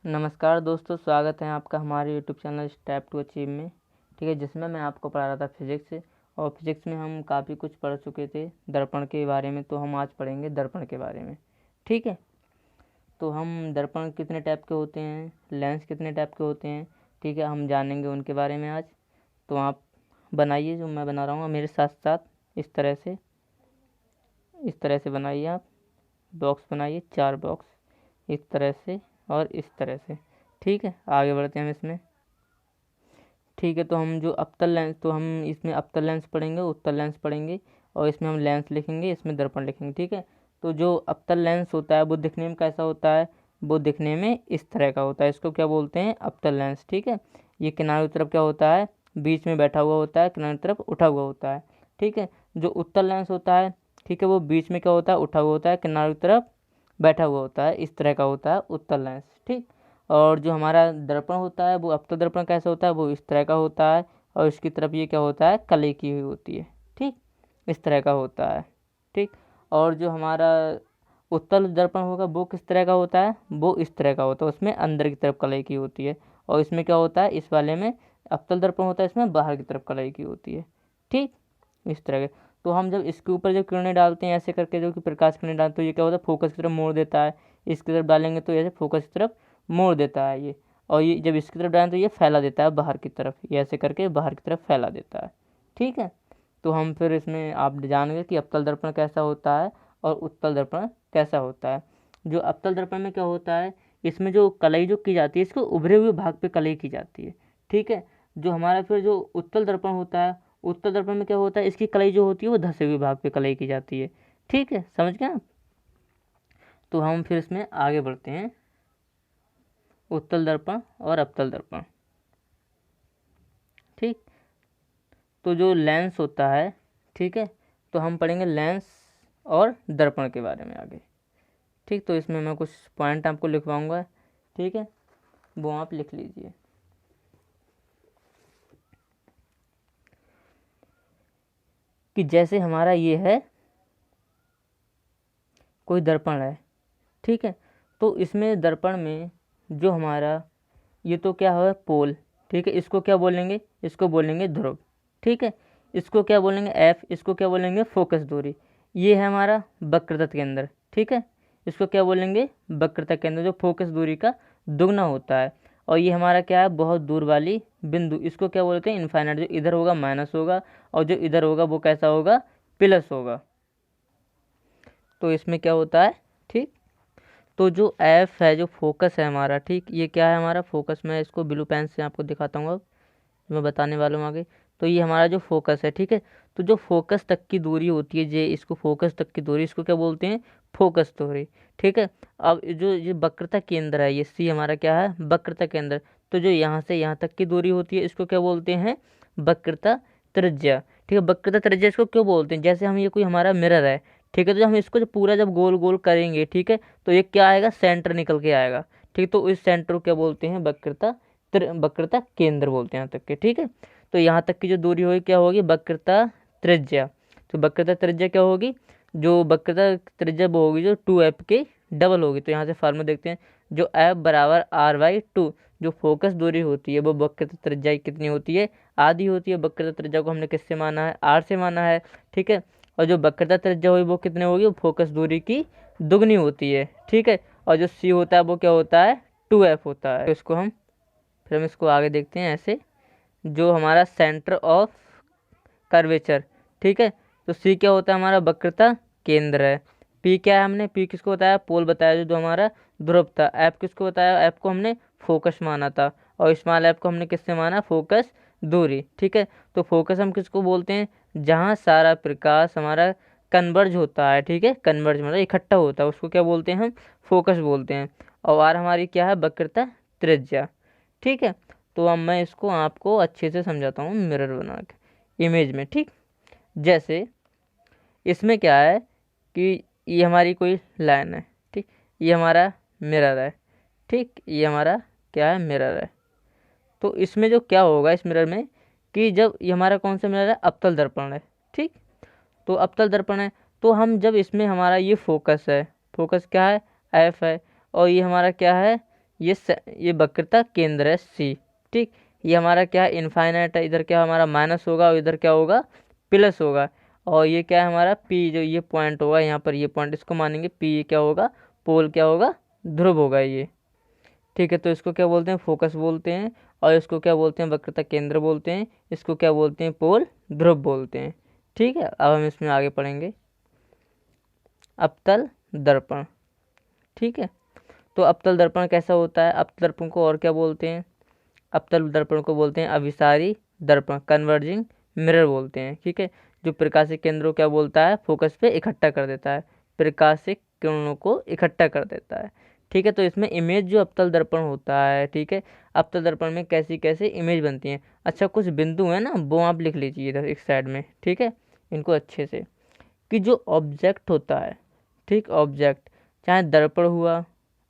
नमस्कार दोस्तों, स्वागत है आपका हमारे YouTube channel step to achieve में। ठीक है, जिसमें मैं आपको पढ़ा रहा था फिजिक्स। और फिजिक्स में हम काफ़ी कुछ पढ़ चुके थे दर्पण के बारे में, तो हम आज पढ़ेंगे दर्पण के बारे में। ठीक है, तो हम दर्पण कितने टाइप के होते हैं, लेंस कितने टाइप के होते हैं, ठीक है, हम जानेंगे उनके बारे में आज। तो आप बनाइए जो मैं बना रहा हूँ मेरे साथ साथ, इस तरह से बनाइए। आप बॉक्स बनाइए, 4 बॉक्स इस तरह से और इस तरह से। ठीक है, आगे बढ़ते हैं हम इसमें। ठीक है, तो हम जो अवतल लेंस, तो हम इसमें अवतल लेंस पढ़ेंगे, उत्तल लेंस पढ़ेंगे, और इसमें हम लेंस लिखेंगे, इसमें दर्पण लिखेंगे। ठीक है, तो जो अवतल लेंस होता है वो दिखने में कैसा होता है, वो दिखने में इस तरह का होता है। इसको क्या बोलते हैं, अवतल लेंस। ठीक है, ये किनारे की तरफ क्या होता है, बीच में बैठा हुआ होता है, किनारे की तरफ उठा हुआ होता है। ठीक है, जो उत्तल लेंस होता है, ठीक है, वो बीच में क्या होता है, उठा हुआ होता है, किनारे की तरफ बैठा हुआ होता है, इस तरह का होता है उत्तल लेंस। ठीक, और जो हमारा दर्पण होता है वो अवतल दर्पण कैसा होता है, वो इस तरह का होता है, और इसकी तरफ ये क्या होता है, कली की हुई होती है। ठीक, इस तरह का होता है। ठीक, और जो हमारा उत्तल दर्पण होगा वो किस तरह का होता है, वो इस तरह का होता है, उसमें अंदर की तरफ कलाई की होती है। और इसमें क्या होता है, इस वाले में अवतल दर्पण होता है, इसमें बाहर की तरफ कलाई की होती है। ठीक, इस तरह के। तो हम जब इसके ऊपर जब किरणें डालते हैं ऐसे करके, जो कि प्रकाश किरणें डालते हैं, तो ये क्या होता है, फोकस की तरफ मोड़ देता है। इसकी तरफ डालेंगे तो ऐसे फोकस की तरफ मोड़ देता है ये। और ये जब इसकी तरफ डालें तो ये फैला देता है बाहर की तरफ, ये ऐसे करके बाहर की तरफ फैला देता है। ठीक है, तो हम फिर इसमें आप जानेंगे कि अवतल दर्पण कैसा होता है और उत्तल दर्पण कैसा होता है। जो अवतल दर्पण में क्या होता है, इसमें जो कलई जो की जाती है, इसको उभरे हुए भाग पे कलई की जाती है। ठीक है, जो हमारा फिर जो उत्तल दर्पण होता है, उत्तल दर्पण में क्या होता है, इसकी कलई जो होती है वो धसे हुए भाग पे कलई की जाती है। ठीक है, समझ गए आप। तो हम फिर इसमें आगे बढ़ते हैं, उत्तल दर्पण और अवतल दर्पण। ठीक, तो जो लेंस होता है, ठीक है, तो हम पढ़ेंगे लेंस और दर्पण के बारे में आगे। ठीक, तो इसमें मैं कुछ पॉइंट आपको लिखवाऊंगा। ठीक है, वो आप लिख लीजिए कि जैसे हमारा ये है कोई दर्पण है। ठीक है, तो इसमें दर्पण में जो हमारा ये तो क्या है, पोल। ठीक है, इसको क्या बोलेंगे, इसको बोलेंगे ध्रुव। ठीक है, इसको क्या बोलेंगे, एफ, इसको क्या बोलेंगे, फोकस दूरी। ये है हमारा वक्रता केंद्र। ठीक है, इसको क्या बोलेंगे, वक्रता केंद्र, जो फोकस दूरी का दुगना होता है। और ये हमारा क्या है, बहुत दूर वाली बिंदु, इसको क्या बोलते हैं, इन्फाइनाइट। जो इधर होगा माइनस होगा, और जो इधर होगा वो कैसा होगा, प्लस होगा। तो इसमें क्या होता है, ठीक, तो जो एफ है, जो फोकस है हमारा, ठीक, ये क्या है हमारा फोकस। मैं इसको ब्लू पेन से आपको दिखाता हूँ अब, मैं बताने वाला हूँ आगे। तो ये हमारा जो फोकस है, ठीक है, तो जो फोकस तक की दूरी होती है, जे इसको फोकस तक की दूरी, इसको क्या बोलते हैं, फोकस दूरी। ठीक है, अब जो ये वक्रता केंद्र है, ये सी हमारा क्या है, वक्रता केंद्र। तो जो यहाँ से यहाँ तक की दूरी होती है, इसको क्या बोलते हैं, वक्रता त्रिज्या। ठीक है, वक्रता त्रिज्या इसको क्यों बोलते हैं, जैसे हम ये कोई हमारा मिरर है, ठीक है, तो हम इसको जब पूरा जब गोल गोल करेंगे, ठीक है, तो ये क्या आएगा, सेंटर निकल के आएगा। ठीक, तो इस सेंटर को क्या बोलते हैं, वक्रता केंद्र बोलते हैं यहाँ तक के। ठीक है, तो यहाँ तक की जो दूरी होगी क्या होगी, वक्रता त्रिज्या। तो वक्रता त्रिज्या क्या होगी, जो वक्रता त्रिज्या वो होगी जो 2f के डबल होगी। तो यहाँ से फार्मूला देखते हैं, जो f बराबर r/2, जो फोकस दूरी होती है वो वक्रता त्रिज्या कितनी होती है, आधी होती है। वक्रता त्रिज्या को हमने किससे माना है, r से माना है। ठीक है, और जो वक्रता त्रिज्या होगी वो कितनी होगी, वो फोकस दूरी की दुगनी होती है। ठीक है, और जो c होता है वो क्या होता है, 2f होता है। तो इसको हम फिर हम इसको आगे देखते हैं ऐसे, जो हमारा सेंटर ऑफ कर्वेचर। ठीक है, तो सी क्या होता है, हमारा वक्रता केंद्र है। पी क्या है, हमने पी किसको बताया, पोल बताया, जो हमारा ध्रुव था। एफ किसको बताया, एफ को हमने फोकस माना था। और स्मॉल एफ को हमने किससे माना, फोकस दूरी। ठीक है, तो फोकस हम किसको बोलते हैं, जहाँ सारा प्रकाश हमारा कन्वर्ज होता है। ठीक है, कन्वर्ज मतलब इकट्ठा होता है, उसको क्या बोलते हैं, हम फोकस बोलते हैं। और आर हमारी क्या है, वक्रता त्रिज्या। ठीक है, तो अब मैं इसको आपको अच्छे से समझाता हूँ मिरर बना के इमेज में। ठीक, जैसे इसमें क्या है कि ये हमारी कोई लाइन है, ठीक, ये हमारा मिरर है। ठीक, ये हमारा क्या है, मिरर है। तो इसमें जो क्या होगा इस मिरर में, कि जब ये हमारा कौन सा मिरर है, अवतल दर्पण है। ठीक, तो अवतल दर्पण है, तो हम जब इसमें हमारा ये फोकस है, फोकस क्या है, एफ है, और ये हमारा क्या है, ये वक्रता केंद्र है सी। ठीक, ये हमारा क्या है, इनफाइनाइट है, इधर क्या हमारा माइनस होगा और इधर क्या होगा, प्लस होगा। और ये क्या है हमारा पी, जो ये पॉइंट होगा यहाँ पर, ये पॉइंट इसको मानेंगे पी, ये क्या होगा, पोल क्या होगा, ध्रुव होगा ये। ठीक है, तो इसको क्या बोलते हैं, फोकस बोलते हैं, और इसको क्या बोलते हैं, वक्रता केंद्र बोलते हैं, इसको क्या बोलते हैं, पोल ध्रुव बोलते हैं। ठीक है, अब हम इसमें आगे पढ़ेंगे अवतल दर्पण। ठीक है, तो अवतल दर्पण कैसा होता है, अवतल दर्पण को और क्या बोलते हैं, अवतल दर्पण को बोलते हैं अभिसारी दर्पण, कन्वर्जिंग मिरर बोलते हैं। ठीक है, जो प्रकाशिक केंद्रों क्या बोलता है, फोकस पे इकट्ठा कर देता है, प्रकाशिक किरणों को इकट्ठा कर देता है। ठीक है, तो इसमें इमेज जो अवतल दर्पण होता है, ठीक है, अवतल दर्पण में कैसी कैसे इमेज बनती है। अच्छा, कुछ बिंदु है ना, वो आप लिख लीजिए इधर एक साइड में। ठीक है, इनको अच्छे से, कि जो ऑब्जेक्ट होता है, ठीक, ऑब्जेक्ट चाहे दर्पण हुआ,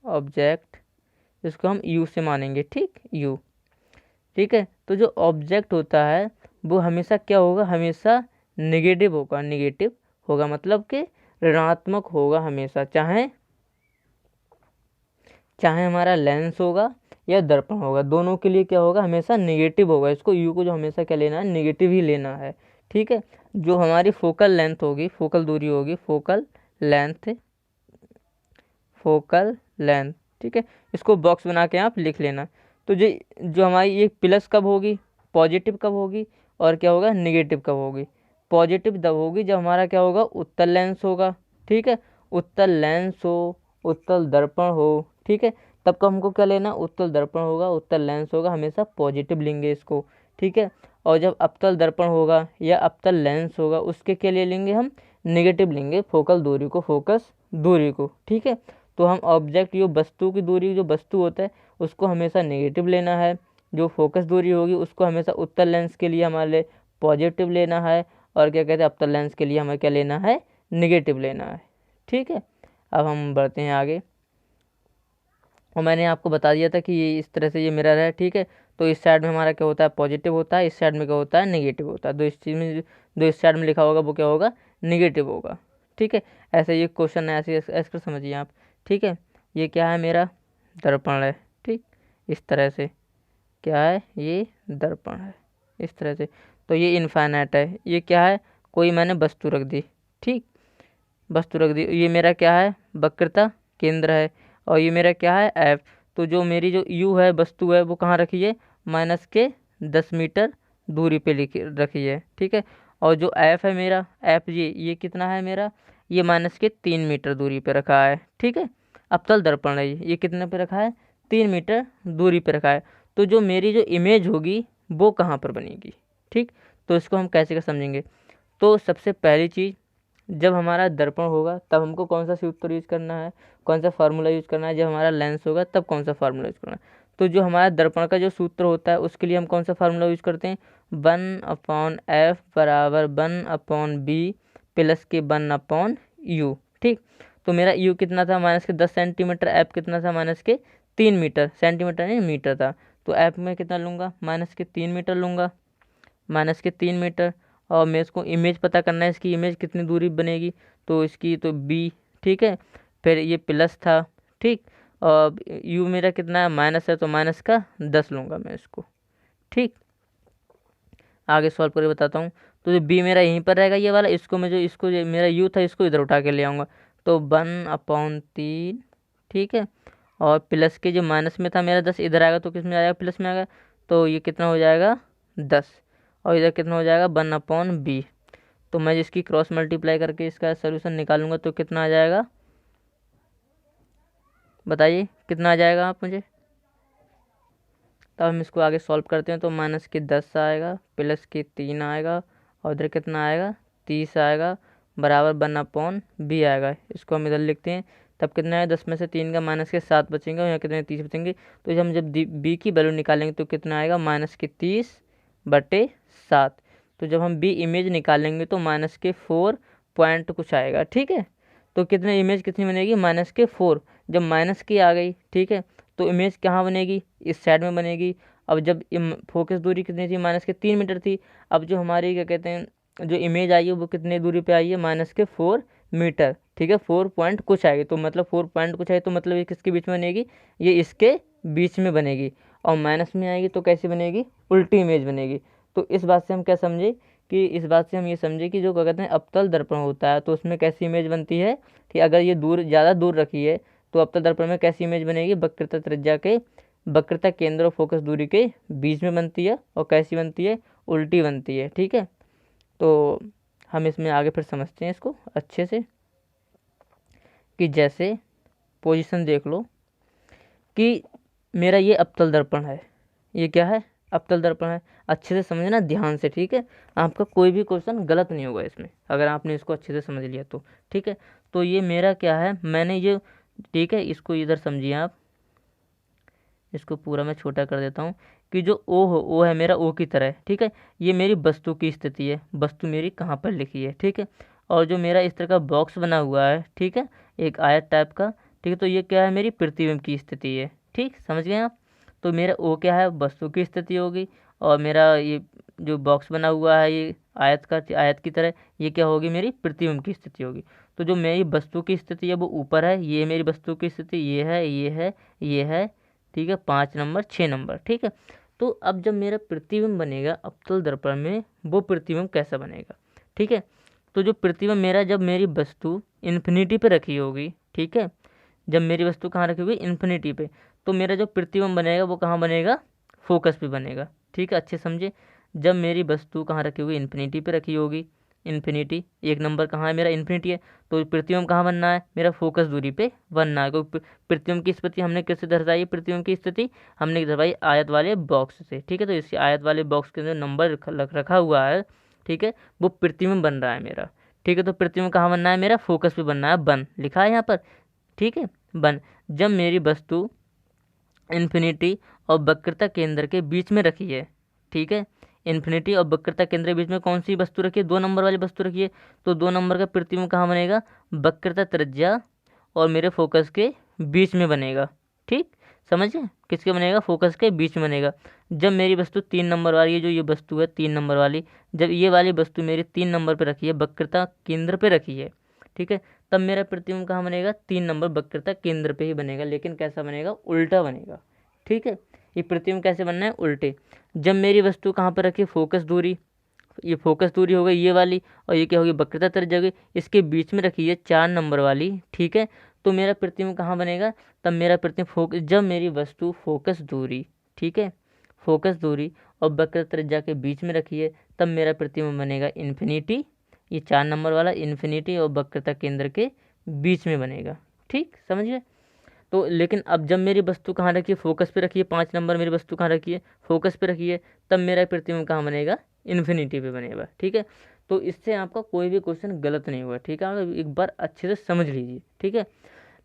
ऑब्जेक्ट इसको हम यू से मानेंगे। ठीक, यू। ठीक है, तो जो ऑब्जेक्ट होता है वो हमेशा क्या होगा, हमेशा निगेटिव होगा, निगेटिव होगा मतलब कि ऋणात्मक होगा हमेशा, चाहे चाहे हमारा लेंस होगा या दर्पण होगा, दोनों के लिए क्या होगा, हमेशा निगेटिव होगा। इसको यू को जो हमेशा क्या लेना है, निगेटिव ही लेना है। ठीक है, जो हमारी फोकल लेंथ होगी, फोकल दूरी होगी, फोकल लेंथ, फोकल लेंथ, ठीक है, इसको बॉक्स बना के आप लिख लेना। तो जो हमारी ये प्लस कब होगी, पॉजिटिव कब होगी, और क्या होगा, निगेटिव कब होगी। पॉजिटिव तब होगी जब हमारा क्या होगा, उत्तल लेंस होगा। ठीक है, उत्तल लेंस हो, उत्तल दर्पण हो, ठीक है, तब का हमको क्या लेना, उत्तल दर्पण होगा, उत्तल लेंस होगा, हमेशा पॉजिटिव लेंगे इसको। ठीक है, और जब अवतल दर्पण होगा या अवतल लेंस होगा, उसके क्या ले लेंगे हम, निगेटिव लेंगे, फोकल दूरी को, फोकस दूरी को। ठीक है, तो हम ऑब्जेक्ट, जो वस्तु की दूरी, जो वस्तु होता है उसको हमेशा नेगेटिव लेना है, जो फोकस दूरी होगी उसको हमेशा उत्तल लेंस के लिए हमारे लिए पॉजिटिव लेना है, और क्या कहते हैं, अवतल लेंस के लिए हमें क्या लेना है, निगेटिव लेना है। ठीक है, अब हम बढ़ते हैं आगे। और मैंने आपको बता दिया था कि ये इस तरह से ये मिरर है। ठीक है, तो इस साइड में हमारा क्या होता है, पॉजिटिव होता है, इस साइड में क्या होता है, नेगेटिव होता है। तो इस चीज़ में जो इस साइड में लिखा होगा वो क्या होगा, नेगेटिव होगा। ठीक है, ऐसे ये क्वेश्चन है, ऐसे ऐसे कर समझिए आप। ठीक है, ये क्या है, मेरा दर्पण है। ठीक, इस तरह से क्या है, ये दर्पण है इस तरह से। तो ये इनफाइनाइट है, ये क्या है, कोई मैंने वस्तु रख दी। ठीक, वस्तु रख दी, ये मेरा क्या है, वक्रता केंद्र है, और ये मेरा क्या है, एफ। तो जो मेरी जो यू है, वस्तु है, वो कहाँ रखी है, माइनस के 10 मीटर दूरी पे लिखी रखी है। ठीक है, और जो एफ है मेरा, एफ ये कितना है मेरा, ये माइनस के 3 मीटर दूरी पे रखा है। ठीक है, अवतल दर्पण है, ये कितने पे रखा है, 3 मीटर दूरी पे रखा है। तो जो मेरी जो इमेज होगी वो कहाँ पर बनेगी। ठीक, तो इसको हम कैसे कर समझेंगे। तो सबसे पहली चीज़, जब हमारा दर्पण होगा तब हमको कौन सा सूत्र यूज करना है, कौन सा फार्मूला यूज करना है। जब हमारा लेंस होगा तब कौन सा फार्मूला यूज करना है। तो जो हमारा दर्पण का जो सूत्र होता है उसके लिए हम कौन सा फार्मूला यूज करते हैं, 1/f बराबर 1/b प्लस के 1/u। ठीक, तो मेरा u कितना था, माइनस के 10 सेंटीमीटर, f कितना था, माइनस के 3 मीटर, सेंटीमीटर नहीं मीटर था। तो f में कितना लूँगा, माइनस के 3 मीटर लूँगा, माइनस के 3 मीटर। और मैं इसको इमेज पता करना है, इसकी इमेज कितनी दूरी बनेगी, तो इसकी तो बी। ठीक है, फिर ये प्लस था। ठीक, और यू मेरा कितना है, माइनस है, तो माइनस का 10 लूँगा मैं इसको। ठीक, आगे सॉल्व करके बताता हूँ। तो जो बी मेरा यहीं पर रहेगा ये वाला, इसको मैं जो इसको जो मेरा यू था इसको इधर उठा के ले आऊँगा, तो 1/3। ठीक है, और प्लस के जो माइनस में था मेरा 10 इधर आएगा, तो किस में आएगा, प्लस में आएगा, तो ये कितना हो जाएगा 10, और इधर कितना हो जाएगा 1/b। तो मैं जिसकी क्रॉस मल्टीप्लाई करके इसका सोल्यूशन निकालूंगा तो कितना आ जाएगा, बताइए कितना आ जाएगा आप मुझे। तब हम इसको आगे सॉल्व करते हैं, तो माइनस के 10 आएगा, प्लस के 3 आएगा, और इधर कितना आएगा 30 आएगा, बराबर 1/b आएगा। इसको हम इधर लिखते हैं, तब कितना है, 10 में से 3 का माइनस के 7 बचेंगे, और यहाँ कितने 30 बचेंगे। तो हम जब बी की वैल्यू निकालेंगे तो कितना आएगा, माइनस के 30/7। तो जब हम बी इमेज निकालेंगे तो माइनस के 4 पॉइंट कुछ आएगा। ठीक है, तो कितने इमेज कितनी बनेगी, माइनस के 4। जब माइनस की आ गई, ठीक है, तो इमेज कहाँ बनेगी, इस साइड में बनेगी। अब जब फोकस दूरी कितनी थी, माइनस के 3 मीटर थी। अब जो हमारी क्या कहते हैं, जो इमेज आई है वो कितने दूरी पे आई है, माइनस के 4 मीटर। ठीक है, 4 पॉइंट कुछ आएगी, तो मतलब 4 पॉइंट कुछ है, तो मतलब ये किसके बीच में बनेगी, ये इसके बीच में बनेगी, और माइनस में आएगी तो कैसी बनेगी, उल्टी इमेज बनेगी। तो इस बात से हम क्या समझे कि इस बात से हम ये समझे कि जो क्या कहते हैं अवतल दर्पण होता है तो उसमें कैसी इमेज बनती है कि अगर ये ज़्यादा दूर रखी है तो अवतल दर्पण में कैसी इमेज बनेगी, वक्रता त्रिज्या के वक्रता केंद्र और फोकस दूरी के बीच में बनती है, और कैसी बनती है, उल्टी बनती है। ठीक है, तो हम इसमें आगे फिर समझते हैं इसको अच्छे से कि जैसे पोजीशन देख लो कि मेरा ये अवतल दर्पण है, ये क्या है, अवतल दर्पण है। अच्छे से समझना ध्यान से, ठीक है, आपका कोई भी क्वेश्चन गलत नहीं होगा इसमें अगर आपने इसको अच्छे से समझ लिया तो। ठीक है, तो ये मेरा क्या है, मैंने ये, ठीक है, इसको इधर समझिए आप, इसको पूरा मैं छोटा कर देता हूँ कि जो ओ है मेरा ओ की तरह है। ठीक है, ये मेरी वस्तु की स्थिति है, वस्तु मेरी कहाँ पर लिखी है। ठीक है, और जो मेरा इस तरह का बॉक्स बना हुआ है, ठीक है, एक आयत टाइप का, ठीक है, तो ये क्या है, मेरी प्रतिबिंब की स्थिति है। ठीक, समझ गए आप। तो मेरा ओ क्या है, वस्तु की स्थिति होगी, और मेरा ये जो बॉक्स बना हुआ है ये आयत की तरह, ये क्या होगी, मेरी प्रतिबिंब की स्थिति होगी। तो जो मेरी वस्तु की स्थिति है वो ऊपर है, ये मेरी वस्तु की स्थिति, ये है, ये है, ये है। ठीक है, 5 नंबर 6 नंबर। ठीक है, तो अब जब मेरा प्रतिबिंब बनेगा अवतल दर्पण में, वो प्रतिबिंब कैसा बनेगा। ठीक है, तो जो प्रतिबिंब मेरा, जब मेरी वस्तु इन्फिनिटी पे रखी होगी, ठीक है, जब मेरी वस्तु कहाँ रखी होगी, इन्फिनिटी पे, तो मेरा जो प्रतिबिंब बनेगा वो कहाँ बनेगा, फोकस पे बनेगा। ठीक है, अच्छे समझे, जब मेरी वस्तु कहाँ रखी होगी, इन्फिनिटी पे रखी होगी, इन्फिनिटी 1 नंबर कहाँ है मेरा, इन्फिनिटी है, तो प्रतिबिंब कहाँ बनना है, मेरा फोकस दूरी पे बनना है। क्योंकि प्रतिबिंब की स्थिति हमने किससे दर्शाई, प्रतिबिंब की स्थिति हमने दर्शाई आयत वाले बॉक्स से। ठीक है, तो इस आयत वाले बॉक्स के अंदर नंबर रखा हुआ है, ठीक है, वो प्रतिबिंब बन रहा है मेरा। ठीक है, तो प्रतिबिंब कहाँ बनना है, मेरा फोकस पे बनना है, बन लिखा है यहाँ पर। ठीक है, बन, जब मेरी वस्तु इन्फिनिटी और वक्रता केंद्र के बीच में रखी है। ठीक है, इन्फिनिटी और वक्रता केंद्र के बीच में कौन सी वस्तु रखी है, 2 नंबर वाली वस्तु रखी है, तो 2 नंबर का प्रतिबिंब कहाँ बनेगा, वक्रता त्रिज्या और मेरे फोकस के बीच में बनेगा। ठीक, समझे, किसके बनेगा, फोकस के बीच में बनेगा। जब मेरी वस्तु 3 नंबर वाली है, जो ये वस्तु है 3 नंबर वाली, जब ये वाली वस्तु मेरी 3 नंबर पे रखी है, वक्रता केंद्र पे रखी है, ठीक है, तब मेरा प्रतिबिंब कहाँ बनेगा, 3 नंबर वक्रता केंद्र पे ही बनेगा, लेकिन कैसा बनेगा, उल्टा बनेगा। ठीक है, ये प्रतिबिंब कैसे बनना है, उल्टे। जब मेरी वस्तु कहाँ पर रखी है, फोकस दूरी, ये फोकस दूरी हो गई ये वाली, और ये क्या होगी, वक्रता त्रिज्या होगी, इसके बीच में रखी है 4 नंबर वाली। ठीक है, तो मेरा प्रतिबिंब कहाँ बनेगा, तब मेरा प्रतिबिंब जब मेरी वस्तु फोकस दूरी, ठीक है, फोकस दूरी और वक्रता त्रिज्या के बीच में रखी है, तब मेरा प्रतिबिंब बनेगा इन्फिनिटी, ये 4 नंबर वाला इन्फिनिटी और वक्रता केंद्र के बीच में बनेगा। ठीक, समझिए। तो लेकिन अब जब मेरी वस्तु कहाँ रखी है, फोकस पे रखी है, 5 नंबर मेरी वस्तु कहाँ रखी है, फोकस पे रखी है, तब मेरा प्रतिबिंब कहाँ बनेगा, इन्फिनिटी पे बनेगा। ठीक है, तो इससे आपका कोई भी क्वेश्चन गलत नहीं हुआ। ठीक है, आप एक बार अच्छे से समझ लीजिए। ठीक है,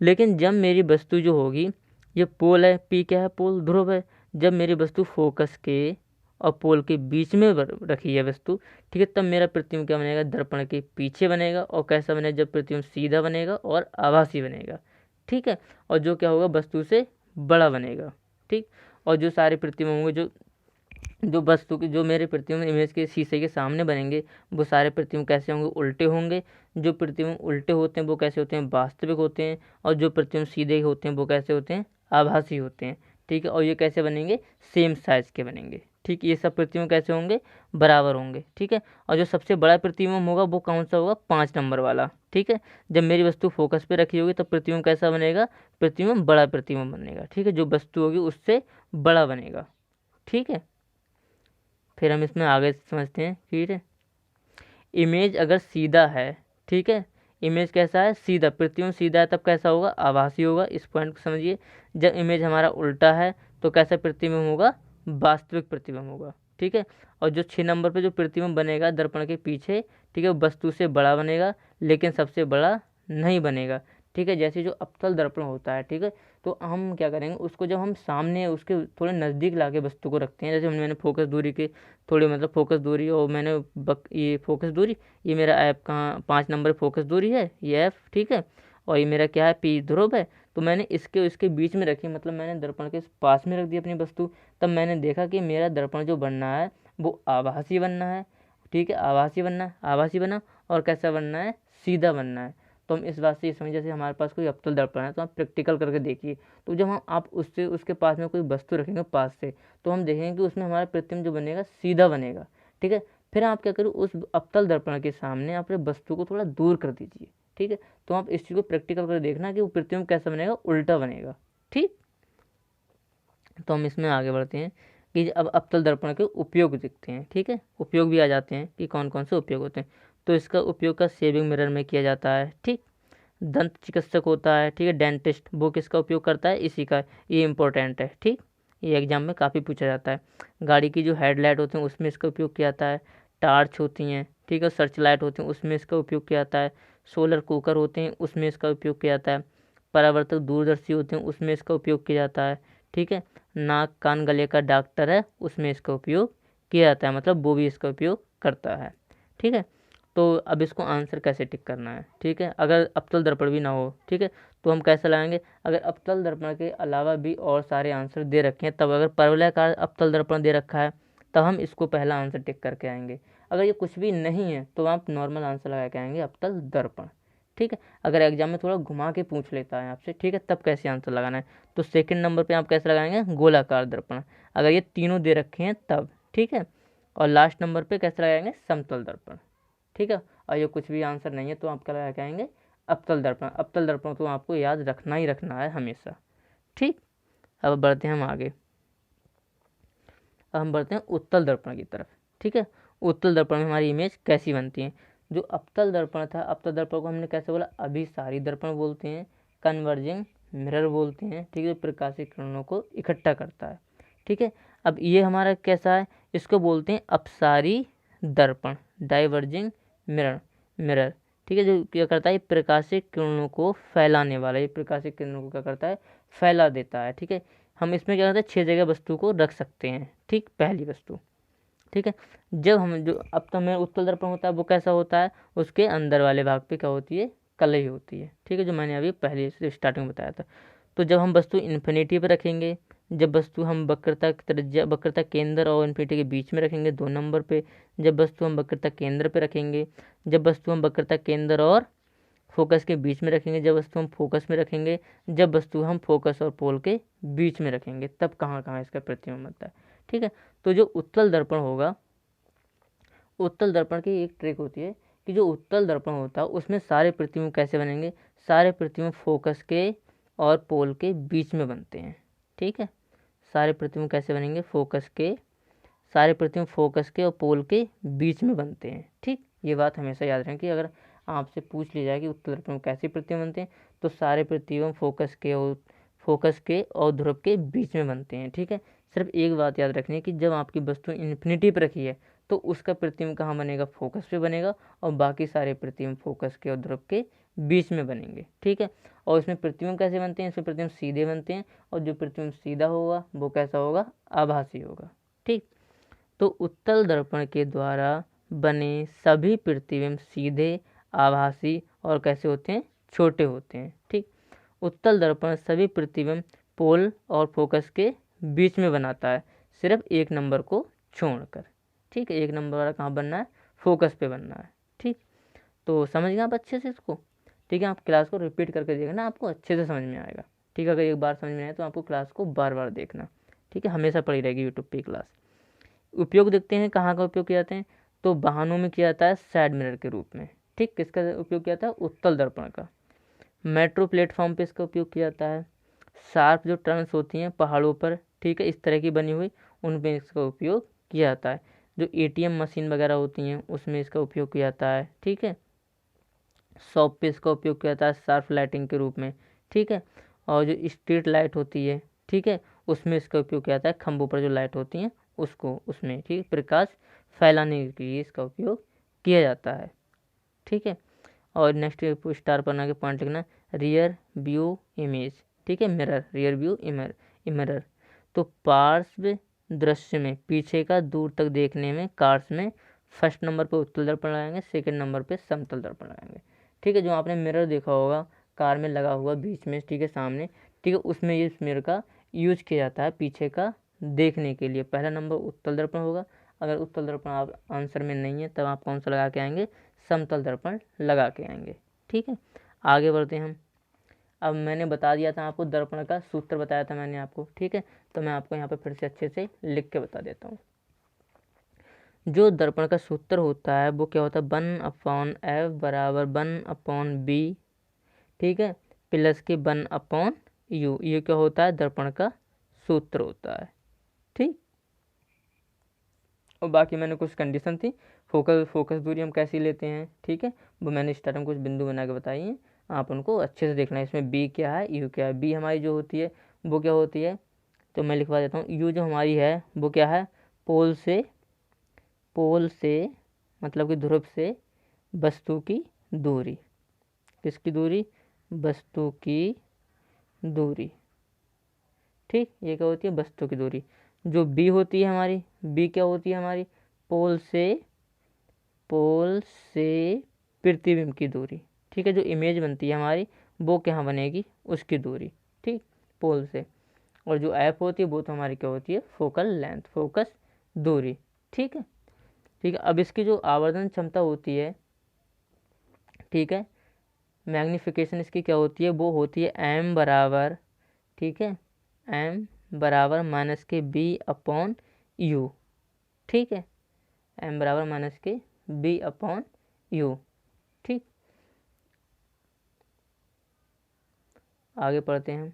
लेकिन जब मेरी वस्तु जो होगी, ये पोल है, पी क्या है, पोल ध्रुव है, जब मेरी वस्तु फोकस के और पोल के बीच में रखी है वस्तु, ठीक है, तब मेरा प्रतिबिंब क्या बनेगा, दर्पण के पीछे बनेगा। और कैसा बनेगा, जब प्रतिबिंब सीधा बनेगा और आभासी बनेगा। ठीक है, और जो क्या होगा, वस्तु से बड़ा बनेगा। ठीक, और जो सारे प्रतिबिंब होंगे, जो जो वस्तु की, जो मेरे प्रतिबिंब इमेज के शीशे के सामने बनेंगे, वो सारे प्रतिबिंब कैसे होंगे, उल्टे होंगे। जो प्रतिबिंब उल्टे होते हैं वो कैसे होते हैं, वास्तविक होते हैं। और जो प्रतिबिंब सीधे होते हैं वो कैसे होते हैं, आभासी होते हैं। ठीक है, और ये कैसे बनेंगे, सेम साइज के बनेंगे। ठीक, ये सब प्रतिबिंब कैसे होंगे, बराबर होंगे। ठीक है, और जो सबसे बड़ा प्रतिबिंब होगा वो कौन सा होगा, 5 नंबर वाला। ठीक है, जब मेरी वस्तु फोकस पे रखी होगी तब प्रतिबिंब कैसा बनेगा, प्रतिबिंब बड़ा प्रतिबिंब बनेगा। ठीक है, जो वस्तु होगी उससे बड़ा बनेगा। ठीक है, फिर हम इसमें आगे समझते हैं। ठीक है, इमेज अगर सीधा है, ठीक है, इमेज कैसा है, सीधा, प्रतिबिंब सीधा है, तब कैसा होगा, आभासी होगा। इस पॉइंट को समझिए। जब इमेज हमारा उल्टा है तो कैसा प्रतिबिंब होगा, वास्तविक प्रतिबिंब होगा। ठीक है, और जो 6 नंबर पे जो प्रतिबिंब बनेगा दर्पण के पीछे, ठीक है, वस्तु से बड़ा बनेगा, लेकिन सबसे बड़ा नहीं बनेगा। ठीक है, जैसे जो अवतल दर्पण होता है, ठीक है, तो हम क्या करेंगे, उसको जब हम सामने उसके थोड़े नज़दीक लाके वस्तु को रखते हैं, जैसे मैंने फोकस दूरी के थोड़ी, मतलब फोकस दूरी, और मैंने ये फोकस दूरी, ये मेरा ऐप कहाँ 5 नंबर फोकस दूरी है, ये एफ। ठीक है, और ये मेरा क्या है, पी ध्रुव है। तो मैंने इसके बीच में रखी, मतलब मैंने दर्पण के पास में रख दी अपनी वस्तु। तब मैंने देखा कि मेरा दर्पण जो बनना है वो आभासी बनना है। ठीक है, आभासी बनना है, आभासी बना, और कैसा बनना है, सीधा बनना है। तो हम इस बात से ये समझ, जैसे हमारे पास कोई अवतल दर्पण है तो आप प्रैक्टिकल करके देखिए, तो जब हम आप उससे उसके पास में कोई वस्तु रखेंगे पास से, तो हम देखेंगे कि उसमें हमारा प्रतिबिंब जो बनेगा सीधा बनेगा। ठीक है, फिर आप क्या करो, उस अवतल दर्पण के सामने अपने वस्तु को थोड़ा दूर कर दीजिए। ठीक है, तो आप इस चीज़ को प्रैक्टिकल कर देखना कि वो प्रतिबिंब कैसा बनेगा, उल्टा बनेगा। ठीक, तो हम इसमें आगे बढ़ते हैं कि अब अवतल दर्पण के उपयोग दिखते हैं। ठीक है, उपयोग भी आ जाते हैं कि कौन कौन से उपयोग होते हैं। तो इसका उपयोग का शेविंग मिरर में किया जाता है। ठीक, दंत चिकित्सक होता है, ठीक है, डेंटिस्ट, वो किसका उपयोग करता है, इसी का, ये इंपॉर्टेंट है। ठीक, ये एग्जाम में काफ़ी पूछा जाता है। गाड़ी की जो हेडलाइट होती हैं उसमें इसका उपयोग किया जाता है। टार्च होती हैं, ठीक है, सर्च लाइट होती हैं, उसमें इसका उपयोग किया जाता है। सोलर कुकर होते हैं, उसमें इसका उपयोग किया जाता है। परावर्तक दूरदर्शी होते हैं, उसमें इसका उपयोग किया जाता है। ठीक है, नाक कान गले का डॉक्टर है, उसमें इसका उपयोग किया जाता है, मतलब वो भी इसका उपयोग करता है। ठीक है, तो अब इसको आंसर कैसे टिक करना है। ठीक है, अगर अवतल दर्पण भी ना हो, ठीक है, तो हम कैसे लगाएंगे, अगर अवतल दर्पण के अलावा भी और सारे आंसर दे रखे हैं, तब अगर परवलयाकार अवतल दर्पण दे रखा है तब हम इसको पहला आंसर टिक करके आएंगे। अगर ये कुछ भी नहीं है तो आप नॉर्मल आंसर लगा के आएंगे, अवतल दर्पण। ठीक है, अगर एग्जाम में थोड़ा घुमा के पूछ लेता है आपसे, ठीक है, तब कैसे आंसर लगाना है, तो सेकंड नंबर पे आप कैसे लगाएंगे, गोलाकार दर्पण, अगर ये तीनों दे रखे हैं तब। ठीक है, और लास्ट नंबर पे कैसे लगाएंगे, समतल दर्पण। ठीक है, और ये कुछ भी आंसर नहीं है तो आप क्या लगा के आएंगे, अवतल दर्पण। अवतल दर्पण तो आपको याद रखना ही रखना है हमेशा। ठीक, अब बढ़ते हैं हम आगे, अब हम बढ़ते हैं उत्तल दर्पण की तरफ। ठीक है, उत्तल दर्पण में हमारी इमेज कैसी बनती है। जो अवतल दर्पण था, अवतल दर्पण को हमने कैसे बोला, अभिसारी दर्पण बोलते हैं, कन्वर्जिंग मिरर बोलते हैं। ठीक है, प्रकाशित किरणों को इकट्ठा करता है। ठीक है, अब ये हमारा कैसा है, इसको बोलते हैं अपसारी दर्पण, डाइवर्जिंग मिरर। ठीक है, जो क्या करता है, प्रकाशित किरणों को फैलाने वाला, ये प्रकाशित किरणों को क्या करता है, फैला देता है। ठीक है, हम इसमें क्या करते हैं, 6 जगह वस्तु को रख सकते हैं। ठीक, पहली वस्तु, ठीक है, जब हम जो अब तो हमें उत्तल दर्पण होता है वो कैसा होता है, उसके अंदर वाले भाग पे क्या होती है, कलई होती है। ठीक है, जो मैंने अभी पहले से स्टार्टिंग में बताया था। तो जब हम वस्तु इन्फिनिटी पे रखेंगे, जब वस्तु हम वक्रता त्रिज्या, वक्रता केंद्र और इन्फिनिटी के बीच में रखेंगे 2 नंबर पे, जब वस्तु हम वक्रता केंद्र पे रखेंगे, जब वस्तु हम वक्रता केंद्र और फोकस के बीच में रखेंगे, जब वस्तु हम फोकस में रखेंगे, जब वस्तु हम फोकस और पोल के बीच में रखेंगे, तब कहाँ कहाँ इसका प्रतिबिंब बनता है। ठीक है, तो जो उत्तल दर्पण होगा, उत्तल दर्पण की एक ट्रिक होती है कि जो उत्तल दर्पण होता है उसमें सारे प्रतिबिंब कैसे बनेंगे, सारे प्रतिबिंब फोकस के और पोल के बीच में बनते हैं। ठीक है, सारे प्रतिबिंब कैसे बनेंगे, फोकस के, सारे प्रतिबिंब फोकस के और पोल के बीच में बनते हैं। ठीक, ये बात हमेशा याद रखें कि अगर आपसे पूछ लिया जाए कि उत्तल दर्पण में कैसे प्रतिबिंब बनते हैं, तो सारे प्रतिबिंब फोकस के और ध्रुव के बीच में बनते हैं। ठीक है, सिर्फ एक बात याद रखनी है कि जब आपकी वस्तु इन्फिनिटी पर रखी है तो उसका प्रतिबिंब कहाँ बनेगा, फोकस पे बनेगा, और बाकी सारे प्रतिबिंब फोकस के और ध्रुव के बीच में बनेंगे। ठीक है, और इसमें प्रतिबिंब कैसे बनते हैं, इसमें प्रतिबिंब सीधे बनते हैं, और जो प्रतिबिंब सीधा होगा वो कैसा होगा, आभासी होगा। ठीक, तो उत्तल दर्पण के द्वारा बने सभी प्रतिबिंब सीधे, आभासी और कैसे होते हैं, छोटे होते हैं। ठीक, उत्तल दर्पण सभी प्रतिबिंब पोल और फोकस के बीच में बनाता है, सिर्फ एक नंबर को छोड़कर। ठीक है, एक नंबर वाला कहाँ बनना है, फोकस पे बनना है। ठीक, तो समझ गए आप अच्छे से इसको। ठीक है, आप क्लास को रिपीट करके देखना, आपको अच्छे से समझ में आएगा। ठीक है, अगर एक बार समझ में आए तो आपको क्लास को बार बार देखना। ठीक है, हमेशा पड़ी रहेगी यूट्यूब पे क्लास। उपयोग देखते हैं कहाँ का उपयोग किया जाते हैं, तो वाहनों में किया जाता है साइड मिरर के रूप में। ठीक, किसका उपयोग किया जाता है, उत्तल दर्पण का। मेट्रो प्लेटफॉर्म पे इसका उपयोग किया जाता है। शार्प जो टर्न्स होती हैं पहाड़ों पर, ठीक है, इस तरह की बनी हुई, उनमें इसका उपयोग किया जाता है। जो एटीएम मशीन वगैरह होती हैं उसमें इसका उपयोग किया जाता है। ठीक है, शॉप पे इसका उपयोग किया जाता है शार्प लाइटिंग के रूप में। ठीक है, और जो स्ट्रीट लाइट होती है, ठीक है, उसमें इसका उपयोग किया जाता है, खंभों पर जो लाइट होती हैं उसको, उसमें, ठीक, प्रकाश फैलाने के लिए इसका उपयोग किया जाता है। ठीक है, और नेक्स्ट स्टार पर बना के पॉइंट लिखना, रियर व्यू इमेज। ठीक है, मिरर, रियर व्यू मिरर। तो पार्श्व दृश्य में पीछे का दूर तक देखने में कार्स में फर्स्ट नंबर पे उत्तल दर्पण लगाएंगे, सेकंड नंबर पे समतल दर्पण लगाएंगे। ठीक है, जो आपने मिरर देखा होगा कार में लगा हुआ बीच में, ठीक है, सामने, ठीक है, उसमें इस मिरर का यूज किया जाता है पीछे का देखने के लिए। पहला नंबर उत्तल दर्पण होगा। अगर उत्तल दर्पण आप आंसर में नहीं है तब आप कौन सा लगा के आएंगे, समतल दर्पण लगा के आएंगे। ठीक है, आगे बढ़ते हैं हम। अब मैंने बता दिया था आपको, दर्पण का सूत्र बताया था मैंने आपको, ठीक है। तो मैं आपको यहाँ पे फिर से अच्छे से लिख के बता देता हूँ। जो दर्पण का सूत्र होता है वो क्या होता है, 1/f बराबर 1/b, ठीक है, प्लस के 1/u। ये क्या होता है, दर्पण का सूत्र होता है, ठीक। और बाकी मैंने कुछ कंडीशन थी, फोकस दूरी हम कैसी लेते हैं, ठीक है, वो मैंने स्टार्ट में कुछ बिंदु बना के बताई हैं, आप उनको अच्छे से देखना है। इसमें बी क्या है, यू क्या है। बी हमारी जो होती है वो क्या होती है, तो मैं लिखवा देता हूँ। यू जो हमारी है वो क्या है, पोल से मतलब कि ध्रुव से वस्तु की दूरी। किसकी दूरी, वस्तु की दूरी, ठीक। ये क्या होती है, वस्तु की दूरी। जो बी होती है हमारी, बी क्या होती है हमारी, पोल से प्रतिबिंब की दूरी, ठीक है। जो इमेज बनती है हमारी वो क्या बनेगी, उसकी दूरी, ठीक, पोल से। और जो एफ होती है वो तो हमारी क्या होती है, फोकल लेंथ, फोकस दूरी, ठीक है। ठीक है, अब इसकी जो आवर्धन क्षमता होती है, ठीक है, मैग्नीफिकेशन इसकी क्या होती है, वो होती है एम बराबर, ठीक है, एम बराबर माइनस के बी अपॉन यू, ठीक है, एम बराबर माइनस के बी अपॉन यू, ठीक। आगे पढ़ते हैं।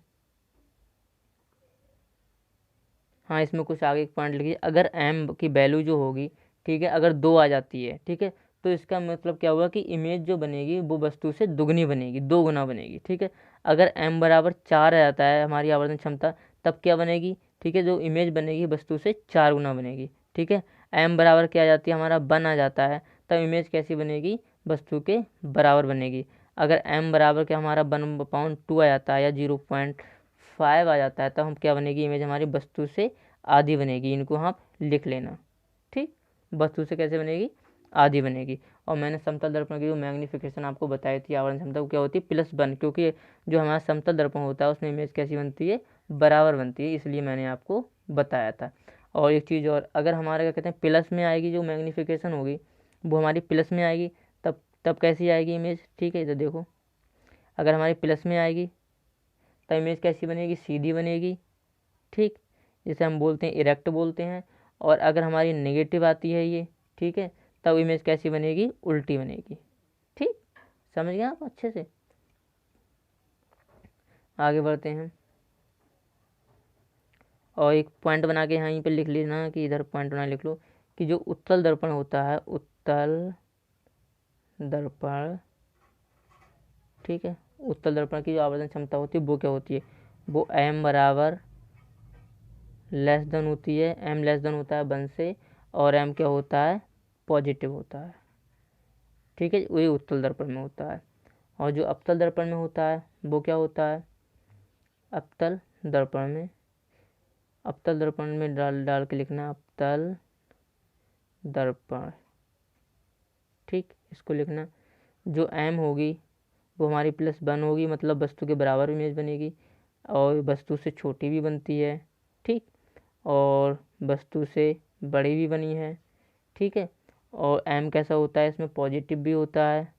हाँ, इसमें कुछ आगे एक पॉइंट लिखिए। अगर एम की वैल्यू जो होगी, ठीक है, अगर 2 आ जाती है, ठीक है, तो इसका मतलब क्या हुआ कि इमेज जो बनेगी वो वस्तु से दुगनी बनेगी, 2 गुना बनेगी, ठीक है। अगर एम बराबर 4 आ जाता है हमारी आवर्धन क्षमता, तब क्या बनेगी, ठीक है, जो इमेज बनेगी वस्तु से 4 गुना बनेगी, ठीक है। एम बराबर क्या आ जाती है, हमारा 1 आ जाता है, तब इमेज कैसी बनेगी, वस्तु के बराबर बनेगी। अगर एम बराबर क्या हमारा 1/2 आ जाता है या 0.5 आ जाता है, तब हम क्या बनेगी, इमेज हमारी वस्तु से आधी बनेगी। इनको आप लिख लेना, ठीक। वस्तु से कैसे बनेगी, आधी बनेगी। और मैंने समतल दर्पण की जो मैग्नीफिकेशन आपको बताई थी आवर्धन क्षमता, वो क्या होती है, +1, क्योंकि जो हमारा समतल दर्पण होता है उसमें इमेज कैसी बनती है, बराबर बनती है, इसलिए मैंने आपको बताया था। और एक चीज़ और, अगर हमारे क्या कहते हैं प्लस में आएगी जो मैग्नीफिकेशन होगी, वो हमारी प्लस में आएगी, तब कैसी आएगी इमेज, ठीक है। इधर देखो, अगर हमारी प्लस में आएगी तब इमेज कैसी बनेगी, सीधी बनेगी, ठीक, जिसे हम बोलते हैं इरेक्ट बोलते हैं। और अगर हमारी नेगेटिव आती है ये, ठीक है, तब इमेज कैसी बनेगी, उल्टी बनेगी, ठीक। समझ गए आप अच्छे से। आगे बढ़ते हैं। और एक पॉइंट बना के यहाँ पे लिख लेना, कि इधर पॉइंट बना लिख लो कि जो उत्तल दर्पण होता है, उत्तल दर्पण, ठीक है, उत्तल दर्पण की जो आवर्धन क्षमता होती है वो क्या होती है, वो एम बराबर लेस देन होती है, एम लेस देन होता है 1 से, और एम क्या होता है, पॉजिटिव होता है, ठीक है। वही उत्तल दर्पण में होता है। और जो अवतल दर्पण में होता है वो क्या होता है, अवतल दर्पण में डाल के लिखना, अवतल दर्पण, ठीक, इसको लिखना। जो एम होगी वो हमारी +1 होगी, मतलब वस्तु के बराबर इमेज बनेगी, और वस्तु से छोटी भी बनती है, ठीक, और वस्तु से बड़ी भी बनी है, ठीक है। और एम कैसा होता है, इसमें पॉजिटिव भी होता है,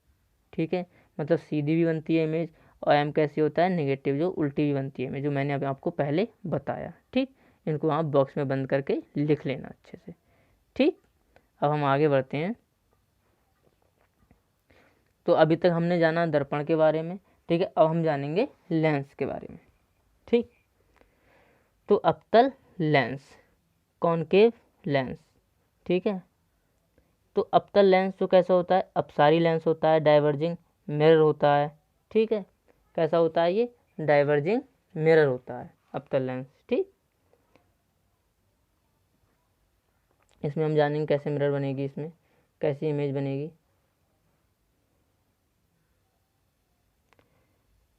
ठीक है, मतलब सीधी भी बनती है इमेज। और एम कैसी होता है, नेगेटिव, जो उल्टी भी बनती है इमेज, जो मैंने अभी आपको पहले बताया, ठीक। इनको आप बॉक्स में बंद करके लिख लेना अच्छे से, ठीक। अब हम आगे बढ़ते हैं। तो अभी तक हमने जाना दर्पण के बारे में, ठीक है। अब हम जानेंगे लेंस के बारे में, ठीक। तो अवतल लेंस, कॉनकेव लेंस, ठीक है। तो अवतल लेंस जो कैसा होता है, अपसारी लेंस होता है, डाइवर्जिंग मिरर होता है, ठीक है। कैसा होता है ये, डाइवर्जिंग मिरर होता है अवतल लेंस, ठीक। इसमें हम जानेंगे कैसे मिरर बनेगी, इसमें कैसी इमेज बनेगी।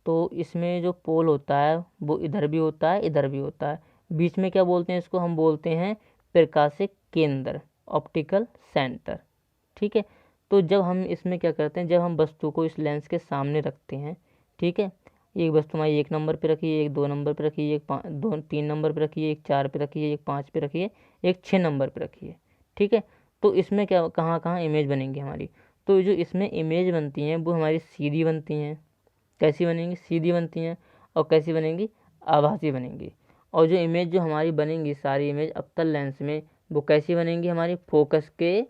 तो इसमें जो पोल होता है वो इधर भी होता है, इधर भी होता है। बीच में क्या बोलते हैं इसको, हम बोलते हैं प्रकाशिक केंद्र, ऑप्टिकल सेंटर, ठीक है। तो जब हम इसमें क्या करते हैं, जब हम वस्तु को इस लेंस के सामने रखते हैं, ठीक है, एक वस्तु हमारी 1 नंबर पे रखी है, एक 2 नंबर पे रखी है, एक 3 नंबर पे रखी है, एक 4 पे रखी है, एक 5 पे रखी है, एक 6 नंबर पे रखी है, ठीक है। तो इसमें क्या, कहाँ कहाँ इमेज बनेंगी हमारी, तो जो इसमें इमेज बनती हैं वो हमारी सीधी बनती हैं, कैसी बनेंगी, सीधी बनती हैं, और कैसी बनेंगी, आभासी बनेंगी। और जो इमेज जो हमारी बनेंगी सारी इमेज अवतल लेंस में, वो कैसी बनेंगी, हमारी फोकस के,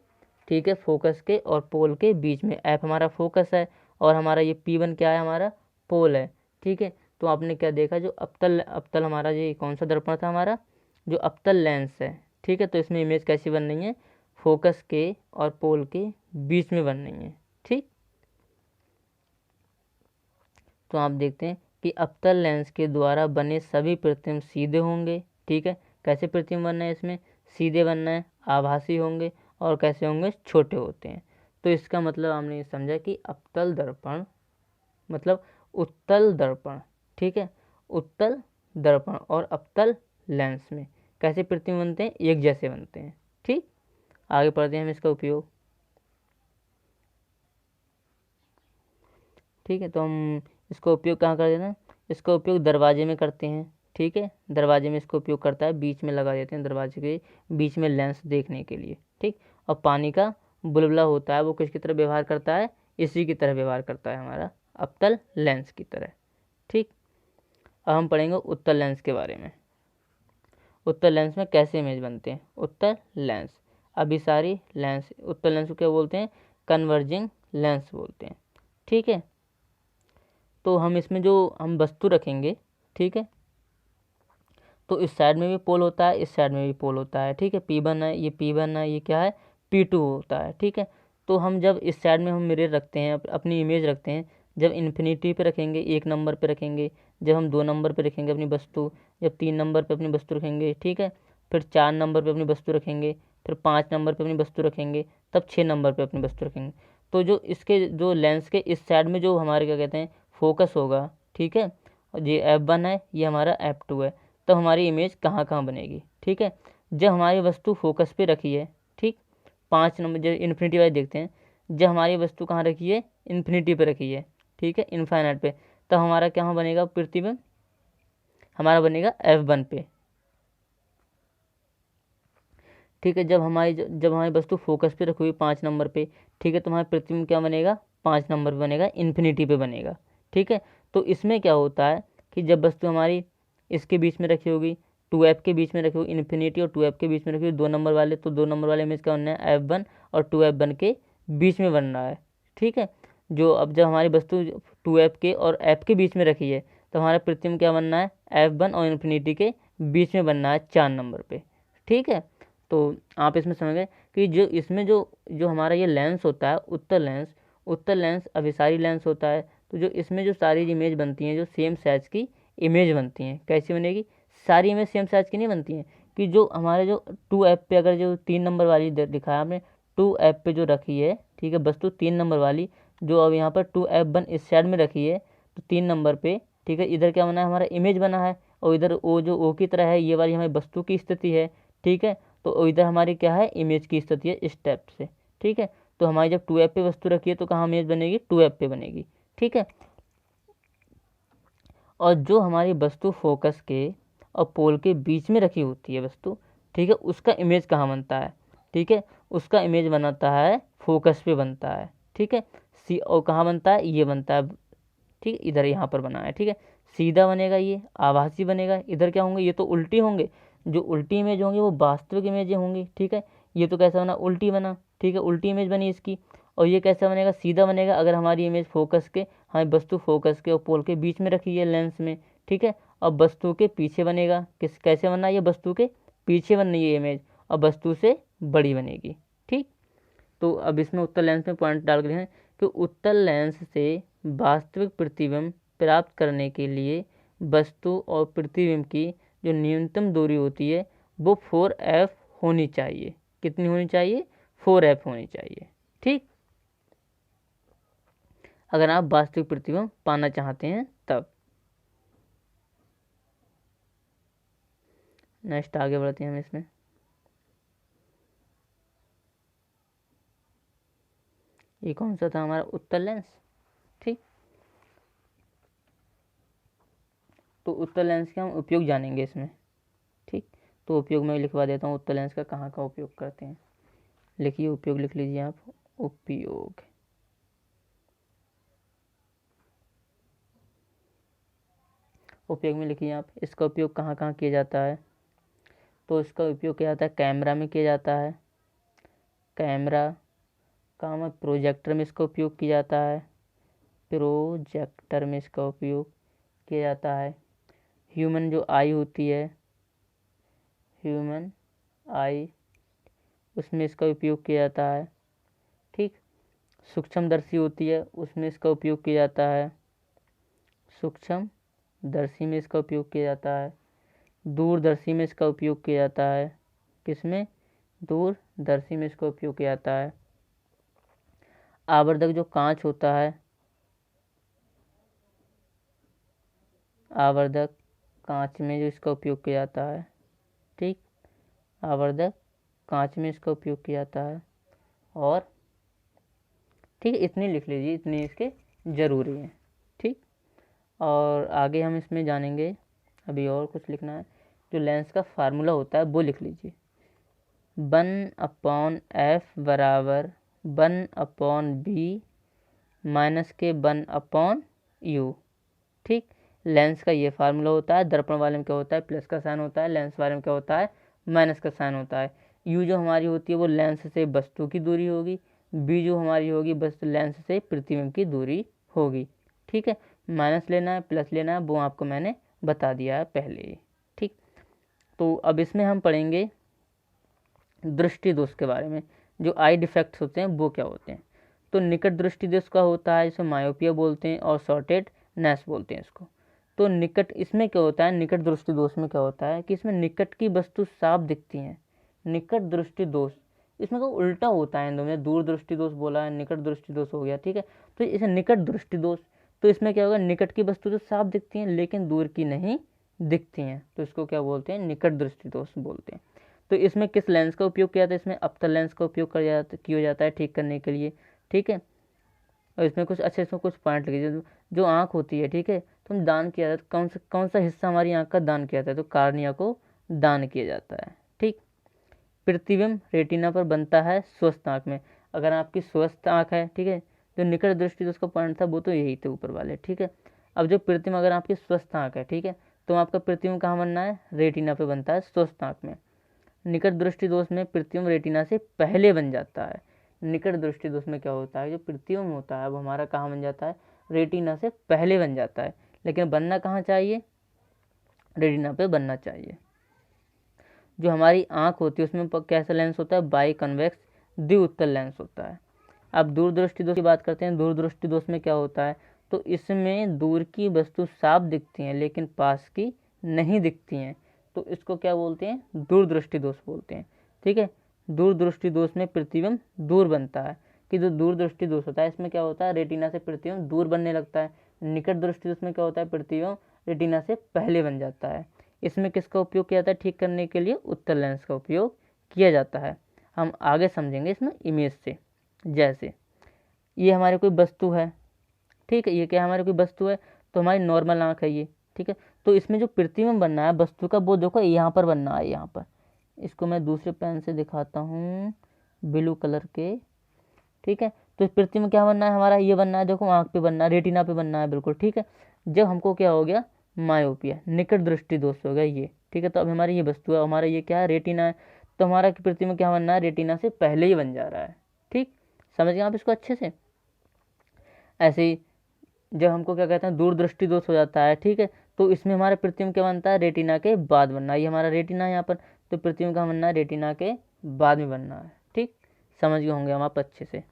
ठीक है, फोकस के और पोल के बीच में। एफ हमारा फोकस है और हमारा ये P1 क्या है, हमारा पोल है, ठीक है। तो आपने क्या देखा, जो अवतल अवतल हमारा ये कौन सा दर्पण था, हमारा जो अवतल लेंस है, ठीक है। तो इसमें इमेज कैसी बन रही है, फोकस के और पोल के बीच में बन रही है, ठीक। तो आप देखते हैं कि अवतल लेंस के द्वारा बने सभी प्रतिबिंब सीधे होंगे, ठीक है। कैसे प्रतिबिंब बनना है, इसमें सीधे बनना है, आभासी होंगे, और कैसे होंगे, छोटे होते हैं। तो इसका मतलब हमने ये समझा कि अवतल दर्पण मतलब उत्तल दर्पण, ठीक है। उत्तल दर्पण और अवतल लेंस में कैसे प्रतिबिंब बनते हैं, एक जैसे बनते हैं, ठीक। आगे पढ़ते हैं हम इसका उपयोग, ठीक है। तो हम इसका उपयोग कहाँ कर देते हैं, इसका उपयोग दरवाजे में करते हैं, ठीक है। दरवाजे में इसका उपयोग करता है, बीच में लगा देते हैं दरवाजे के बीच में लेंस देखने के लिए, ठीक। और पानी का बुलबुला होता है, वो किसकी तरह व्यवहार करता है, इसी की तरह व्यवहार करता है, हमारा अवतल लेंस की तरह, ठीक। अब हम पढ़ेंगे उत्तल लेंस के बारे में। उत्तल लेंस में कैसे इमेज बनते हैं, उत्तल लेंस, अभिसारी लेंस, उत्तल लेंस को क्या बोलते हैं, कन्वर्जिंग लेंस बोलते हैं, ठीक है। तो हम इसमें जो हम वस्तु रखेंगे, ठीक है, तो इस साइड में भी पोल होता है, इस साइड में भी पोल होता है, ठीक है। P1 है, ये P1 है, ये क्या है, P2 होता है, ठीक है। तो हम जब इस साइड में हम मिरर रखते हैं, अपनी इमेज रखते हैं, जब इन्फिनिटी पे रखेंगे, 1 नंबर पे रखेंगे, जब हम 2 नंबर पे रखेंगे अपनी वस्तु, जब 3 नंबर पे अपनी वस्तु रखेंगे, ठीक है, फिर 4 नंबर पे अपनी वस्तु रखेंगे, फिर 5 नंबर पे अपनी वस्तु रखेंगे, तब 6 नंबर पे अपनी वस्तु रखेंगे। तो जो इसके जो लेंस के इस साइड में जो हमारे क्या कहते हैं फोकस होगा, ठीक है, और ये F1 है, ये हमारा F2 है, तो हमारी इमेज कहाँ कहाँ बनेगी, ठीक है। जब हमारी वस्तु फोकस पे रखी है, ठीक, 5 नंबर, जब इन्फिनिटी वाइज देखते हैं, जब हमारी वस्तु कहाँ रखी है, इन्फिनिटी पे रखी है, ठीक है, इनफाइनाइट पे, तो हमारा क्या बनेगा प्रतिबिंब, हमारा बनेगा F1 पे, ठीक है। जब हमारी वस्तु फोकस पे रखी हुई 5 नंबर पे, ठीक है, तो हमारा प्रतिबिंब क्या बनेगा, 5 नंबर पे बनेगा, इन्फिनिटी पे बनेगा, ठीक है। तो इसमें क्या होता है कि जब वस्तु हमारी इसके बीच में रखी होगी, 2F के बीच में रखी होगी, इन्फिनिटी और 2F के बीच में रखी होगी 2 नंबर वाले, तो 2 नंबर वाले इमेज क्या बनना है, F1 और 2F1 के बीच में बन रहा है, ठीक है। जो अब जब हमारी वस्तु 2F के और F के बीच में रखी है, तो हमारा प्रतिबिंब क्या बनना है, F1 और इन्फिनिटी के बीच में बनना है 4 नंबर पे, ठीक है। तो आप इसमें समझ गए कि जो इसमें जो जो हमारा ये लेंस होता है उत्तल लेंस अभिसारी लेंस होता है। तो जो इसमें जो सारी इमेज बनती हैं, जो सेम साइज की इमेज बनती हैं, कैसी बनेगी, सारी इमेज सेम साइज की नहीं बनती हैं, कि जो हमारे जो 2F पे अगर जो 3 नंबर वाली दिखाया आपने, 2F पे जो रखी है, ठीक है, वस्तु 3 नंबर वाली, जो अब यहाँ पर 2F1 इस साइड में रखी है, तो 3 नंबर पे, ठीक है, इधर क्या बना है, हमारा इमेज बना है, और इधर ओ जो ओ की तरह है, ये वाली हमारी वस्तु की स्थिति है, ठीक है। तो इधर हमारी क्या है, इमेज की स्थिति है इस टाइप से, ठीक है। तो हमारी जब 2F पे वस्तु रखी है, तो कहाँ इमेज बनेगी, 2F पे बनेगी, ठीक है। और जो हमारी वस्तु फोकस के और पोल के बीच में रखी होती है वस्तु, ठीक है, उसका इमेज कहाँ बनता है, ठीक है, उसका इमेज बनाता है फोकस पे बनता है, ठीक है। सी और कहाँ बनता है, ये बनता है, ठीक है, इधर यहाँ पर बना है, ठीक है। सीधा बनेगा, ये आभासी बनेगा, इधर क्या होंगे, ये तो उल्टी होंगे, जो उल्टी इमेज होंगी वो वास्तविक इमेज होंगी, ठीक है। ये तो कैसा बना, उल्टी बना, ठीक है, उल्टी इमेज बनी इसकी। और ये कैसा बनेगा, सीधा बनेगा, अगर हमारी इमेज फोकस के, हमारी वस्तु फोकस के और पोल के बीच में रखी है लेंस में, ठीक है। अब वस्तु के पीछे बनेगा, किस कैसे बनना है, ये वस्तु के पीछे बननी है इमेज, और वस्तु से बड़ी बनेगी, ठीक। तो अब इसमें उत्तल लेंस में पॉइंट डाल रहे हैं कि उत्तल लेंस से वास्तविक प्रतिबिंब प्राप्त करने के लिए वस्तु और प्रतिबिंब की जो न्यूनतम दूरी होती है वो 4F होनी चाहिए। कितनी होनी चाहिए, 4F होनी चाहिए, ठीक। अगर आप वास्तविक प्रतिबिंब पाना चाहते हैं तब। नेक्स्ट आगे बढ़ते हैं हम इसमें। ये कौन सा था, हमारा उत्तल लेंस, ठीक। तो उत्तल लेंस के हम उपयोग जानेंगे इसमें, ठीक। तो उपयोग मैं लिखवा देता हूँ, उत्तल लेंस का कहाँ का उपयोग करते हैं, लिखिए उपयोग, लिख लीजिए आप, उपयोग। उपयोग में लिखिए आप। इसका उपयोग कहाँ कहाँ किया जाता है? तो इसका उपयोग किया जाता है कैमरा में किया जाता है, कैमरा काम है, प्रोजेक्टर में इसका उपयोग किया जाता है, प्रोजेक्टर में इसका उपयोग किया जाता है। ह्यूमन जो आई होती है, ह्यूमन आई, उसमें इसका उपयोग किया जाता है। ठीक, सूक्ष्मदर्शी होती है, उसमें इसका उपयोग किया जाता है, सूक्ष्मदर्शी में इसका उपयोग किया जाता है। दूरदर्शी में इसका उपयोग किया जाता है। किसमें? दूरदर्शी में इसका उपयोग किया जाता है। आवर्धक जो कांच होता है, आवर्धक कांच में जो इसका उपयोग किया जाता है। ठीक, आवर्धक कांच में इसका उपयोग किया जाता है। और ठीक है, इतनी लिख लीजिए, इतनी इसके ज़रूरी हैं। ठीक, और आगे हम इसमें जानेंगे। अभी और कुछ लिखना है। जो लेंस का फार्मूला होता है वो लिख लीजिए। 1/f बराबर 1/b माइनस के 1/u। ठीक, लेंस का ये फार्मूला होता है। दर्पण वाले में क्या होता है? प्लस का साइन होता है। लेंस वाले में क्या होता है? माइनस का साइन होता है। यू जो हमारी होती है वो लेंस से वस्तु की दूरी होगी, बी जो हमारी होगी बस लेंस से प्रतिबिंब की दूरी होगी। ठीक है, माइनस लेना है प्लस लेना है वो आपको मैंने बता दिया है पहले ही। ठीक, तो अब इसमें हम पढ़ेंगे दृष्टि दोष के बारे में। जो आई डिफेक्ट्स होते हैं वो क्या होते हैं? तो निकट दृष्टि दोष का होता है, जिसे मायोपिया बोलते हैं और शॉर्टेडनेस बोलते हैं इसको। तो निकट, इसमें क्या होता है? निकट दृष्टि दोष में क्या होता है कि इसमें निकट की वस्तु साफ दिखती है। निकट दृष्टि दोष इसमें तो उल्टा होता है। इन दोनों में दूर दृष्टि दोष बोला है, निकट दृष्टि दोष हो गया। ठीक है, तो इसे निकट दृष्टि दोष, तो इसमें क्या होगा? निकट की वस्तु तो साफ दिखती हैं लेकिन दूर की नहीं दिखती हैं, तो इसको क्या बोलते हैं? निकट दृष्टि दोष बोलते हैं। तो इसमें किस लेंस का उपयोग किया जाता है? इसमें अवतल लेंस का उपयोग किया जाता है ठीक करने के लिए। ठीक है, और इसमें कुछ अच्छे से कुछ पॉइंट लिखिए। जो आँख होती है, ठीक है, तो हम दान किया जाता है, कौन सा हिस्सा हमारी आँख का दान किया जाता है? तो कार्निया को दान किया जाता है। ठीक, प्रतिबिंब रेटिना पर बनता है स्वस्थ आँख में। अगर आपकी स्वस्थ आँख है, ठीक है, जो निकट दृष्टि उसका पॉइंट था वो तो यही थे ऊपर वाले। ठीक है, अब जो प्रतिबिंब, अगर आपकी स्वस्थ आँख है, ठीक है, तो आपका प्रतिबिंब कहाँ बनना है? रेटिना पे बनता है स्वस्थ आँख में। निकट दृष्टि दोष में प्रतिबिंब रेटिना से पहले बन जाता है। निकट दृष्टि दोष में क्या होता है? जो प्रतिबिंब होता है वो हमारा कहाँ बन जाता है? रेटिना से पहले बन जाता है, लेकिन बनना कहाँ चाहिए? रेटिना पे बनना चाहिए। जो हमारी आँख होती है उसमें कैसा लेंस होता है? बाई कन्वेक्स द्विउत्तल लेंस होता है। अब दूरदृष्टि दोष की बात करते हैं। दूरदृष्टि दोष में क्या होता है? तो इसमें दूर की वस्तु साफ दिखती हैं लेकिन पास की नहीं दिखती हैं, तो इसको क्या बोलते हैं? दूरदृष्टि दोष बोलते हैं। ठीक है, दूरदृष्टि दोष में प्रतिबिंब दूर बनता है। कि जो दूरदृष्टि दोष होता है इसमें क्या होता है? रेटिना से प्रतिबिंब दूर बनने लगता है। निकट दृष्टि दोष में क्या होता है? प्रतिबिंब रेटिना से पहले बन जाता है। इसमें किसका उपयोग किया जाता है ठीक करने के लिए? उत्तल लेंस का उपयोग किया जाता है। हम आगे समझेंगे इसमें इमेज से। जैसे ये हमारी कोई वस्तु है, ठीक है, ये क्या हमारी कोई वस्तु है, तो हमारी नॉर्मल आँख है ये। ठीक है, तो इसमें जो प्रतिबिंब बनना है वस्तु का वो देखो यहाँ पर बनना है, यहाँ पर। इसको मैं दूसरे पेन से दिखाता हूँ, ब्लू कलर के। ठीक है, तो इस प्रतिबिंब क्या बनना है हमारा? ये बनना है, देखो आँख पे बनना है, रेटिना पे बनना है, बिल्कुल। ठीक है, जब हमको क्या हो गया? मायोपिया, निकट दृष्टि दोष हो गया ये। ठीक है, तो अब हमारी ये वस्तु है, हमारा ये क्या है? रेटिना है, तो हमारा प्रतिबिंब क्या बनना है? रेटिना से पहले ही बन जा रहा है। ठीक, समझ गए आप इसको अच्छे से? ऐसे ही जब हमको क्या कहते हैं? दूरदृष्टि दोष हो जाता है, ठीक है, तो इसमें हमारा प्रतिबिंब क्या बनता है? रेटिना के बाद बनना है। ये हमारा रेटिना है यहाँ पर, तो प्रतिबिंब का बनना है? रेटिना के बाद में बनना है। ठीक, समझ गए होंगे हम आप अच्छे से।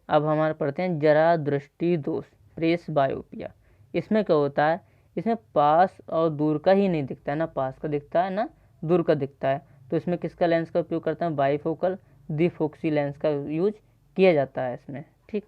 अब हमारे पढ़ते हैं जरा दृष्टि दोष, प्रेसबायोपिया। इसमें क्या होता है? इसमें पास और दूर का ही नहीं दिखता है, ना पास का दिखता है ना दूर का दिखता है। तो इसमें किसका लेंस का उपयोग करते हैं? बाईफोकल द्विफोक्सी लेंस का यूज किया जाता है इसमें। ठीक,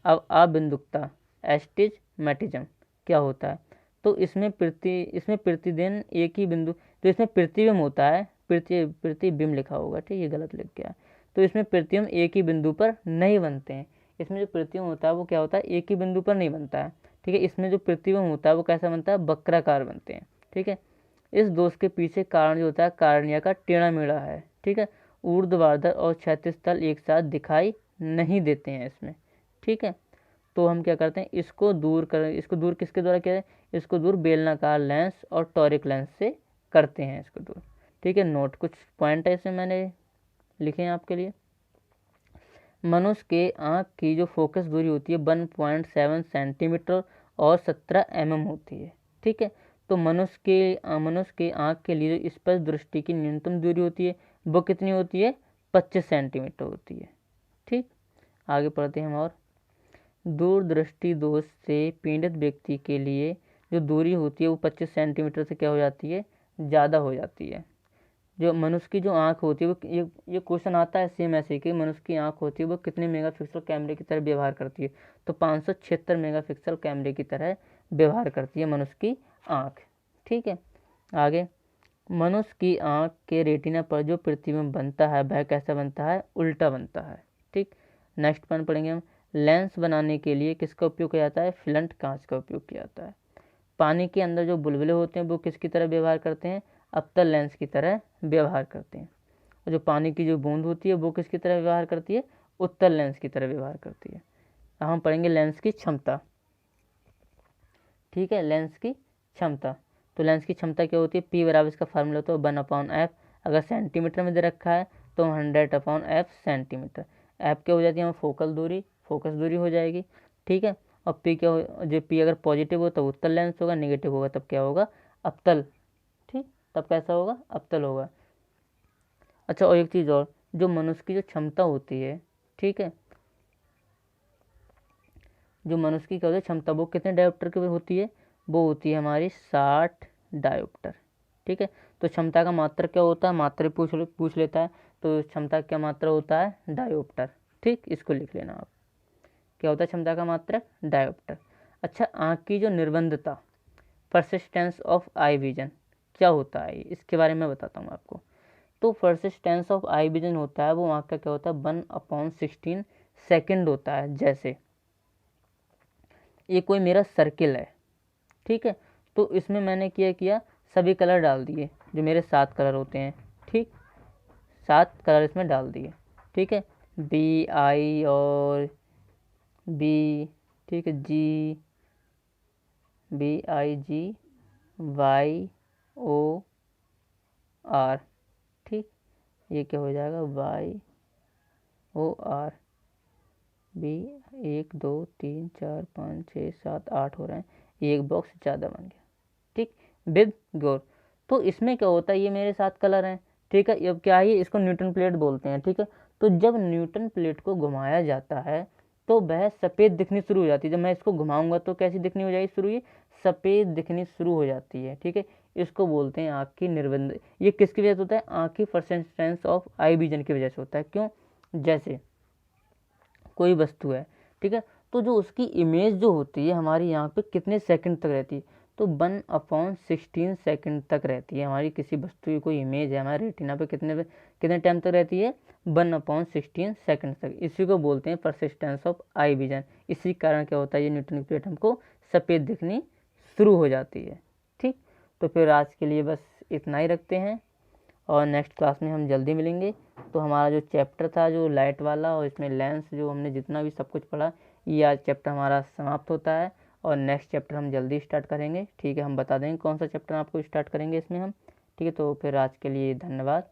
अब अबिंदुकता, एस्टिजमेटिज्म क्या होता है? तो इसमें प्रतिदिन एक ही बिंदु, तो इसमें प्रतिबिंब होता है, प्रतिबिंब लिखा होगा, ठीक, ये गलत लिख गया। तो इसमें प्रतिबिंब एक ही बिंदु पर नहीं बनते हैं। इसमें जो प्रतिबिंब होता है वो क्या होता है? एक ही बिंदु पर नहीं बनता है। ठीक है, इसमें जो प्रतिबिंब होता है वो कैसा बनता है? वक्राकार बनते हैं। ठीक है, इस दोष के पीछे कारण जो होता है कार्निया का टेढ़ा मेढ़ा है। ठीक है, ऊर्ध्वाधर और क्षैतिज तल एक साथ दिखाई नहीं देते हैं इसमें। ठीक है, तो हम क्या करते हैं, इसको दूर किसके द्वारा किया जाए, इसको दूर बेलनाकार लेंस और टॉरिक लेंस से करते हैं इसको दूर। ठीक है, नोट कुछ पॉइंट ऐसे मैंने लिखे हैं आपके लिए। मनुष्य के आँख की जो फोकस दूरी होती है 1.7 सेंटीमीटर और 17 mm होती है। ठीक है, तो मनुष्य के आँख के लिए जो स्पष्ट दृष्टि की न्यूनतम दूरी होती है वो कितनी होती है, 25 सेंटीमीटर होती है। ठीक, आगे पढ़ते हैं हम। और दूरदृष्टि दोष से पीड़ित व्यक्ति के लिए जो दूरी होती है वो 25 सेंटीमीटर से क्या हो जाती है, ज़्यादा हो जाती है। जो मनुष्य की जो आँख होती है वो ये क्वेश्चन आता है सेम ऐसे कि मनुष्य की आँख होती है वो कितने मेगापिक्सल कैमरे की तरह व्यवहार करती है, तो 576 मेगापिक्सल कैमरे की तरह व्यवहार करती है मनुष्य की आँख। ठीक है, आगे मनुष्य की आँख के रेटिना पर जो प्रतिबिंब बनता है वह कैसा बनता है, उल्टा बनता है। ठीक, नेक्स्ट पॉइंट पढ़ेंगे हम। लेंस बनाने के लिए किसका उपयोग किया जाता है, फ्लंट कांच का उपयोग किया जाता है। पानी के अंदर जो बुलबुले होते हैं वो किसकी तरह व्यवहार करते हैं, अवतल लेंस की तरह व्यवहार करते हैं। और जो पानी की जो बूंद होती है वो किसकी तरह व्यवहार करती है, उत्तल लेंस की तरह व्यवहार करती है। अब हम पढ़ेंगे लेंस की क्षमता। ठीक है, लेंस की क्षमता, तो लेंस की क्षमता क्या होती है, पी बराबर इसका फार्मूला तो 1/f, अगर सेंटीमीटर में दे रखा है तो 100/f सेंटीमीटर। एफ क्या हो जाती है, हमें फोकस दूरी हो जाएगी। ठीक है, और पी क्या हो, जो पी अगर पॉजिटिव हो तो उत्तल लेंस होगा, नेगेटिव होगा तब क्या होगा, अवतल। ठीक, तब कैसा होगा, अवतल होगा। अच्छा, और एक चीज़ और, जो मनुष्य की जो क्षमता होती है, ठीक है, जो मनुष्य की क्या होती है क्षमता, वो कितने डायोप्टर की होती है, वो होती है हमारी 60 डायोप्टर। ठीक है, तो क्षमता का मात्रक क्या होता है, मात्रक पूछ लेता है, तो क्षमता क्या मात्रा होता है, डायोप्टर। ठीक, इसको लिख लेना आप, क्या होता है क्षमता का मात्रक, डायोप्टर। अच्छा, आँख की जो निर्बंधता, परसिस्टेंस ऑफ आई विजन क्या होता है, इसके बारे में बताता हूँ आपको। तो परसिस्टेंस ऑफ आई विजन होता है वो आँख का क्या होता है, 1/16 सेकेंड होता है। जैसे ये कोई मेरा सर्किल है, ठीक है, तो इसमें मैंने किया सभी कलर डाल दिए, जो मेरे 7 कलर होते हैं। ठीक, 7 कलर इसमें डाल दिए। ठीक है, बी आई और बी, ठीक है, जी, B I G Y O R. ठीक, ये क्या हो जाएगा, वाई ओ आर बी, 1 2 3 4 5 6 7 8 हो रहे हैं, एक बॉक्स ज़्यादा बन गया। ठीक, विद गौर, तो इसमें क्या होता है, ये मेरे 7 कलर हैं। ठीक है, अब क्या है, इसको न्यूटन प्लेट बोलते हैं। ठीक है, तो जब न्यूटन प्लेट को घुमाया जाता है तो वह सफ़ेद दिखनी शुरू हो जाती है। जब मैं इसको घुमाऊंगा तो कैसी दिखनी हो जाएगी शुरू, ये सफ़ेद दिखनी शुरू हो जाती है। ठीक है, इसको बोलते हैं आँख की निर्बंध। ये किसकी वजह से होता है, आँख की परसिस्टेंस ऑफ आई विजन की वजह से होता है। क्यों, जैसे कोई वस्तु है, ठीक है, तो जो उसकी इमेज जो होती है हमारी यहाँ पे कितने सेकंड तक रहती है, तो 1/16 सेकंड तक रहती है। हमारी किसी वस्तु की कोई इमेज है हमारे रेटिना पे कितने टाइम तक रहती है, 1/16 सेकंड तक। इसी को बोलते हैं परसिस्टेंस ऑफ आई विजन। इसी कारण क्या होता है, ये न्यूटन की प्लेट हमको सफ़ेद दिखनी शुरू हो जाती है। ठीक, तो फिर आज के लिए बस इतना ही रखते हैं, और नेक्स्ट क्लास में हम जल्दी मिलेंगे। तो हमारा जो चैप्टर था जो लाइट वाला, और इसमें लेंस, जो हमने जितना भी सब कुछ पढ़ा, ये आज चैप्टर हमारा समाप्त होता है, और नेक्स्ट चैप्टर हम जल्दी स्टार्ट करेंगे। ठीक है, हम बता देंगे कौन सा चैप्टर आपको स्टार्ट करेंगे इसमें हम। ठीक है, तो फिर आज के लिए धन्यवाद।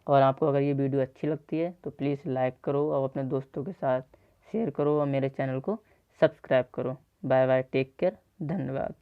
और आपको अगर ये वीडियो अच्छी लगती है तो प्लीज़ लाइक करो और अपने दोस्तों के साथ शेयर करो, और मेरे चैनल को सब्सक्राइब करो। बाय बाय, टेक केयर, धन्यवाद।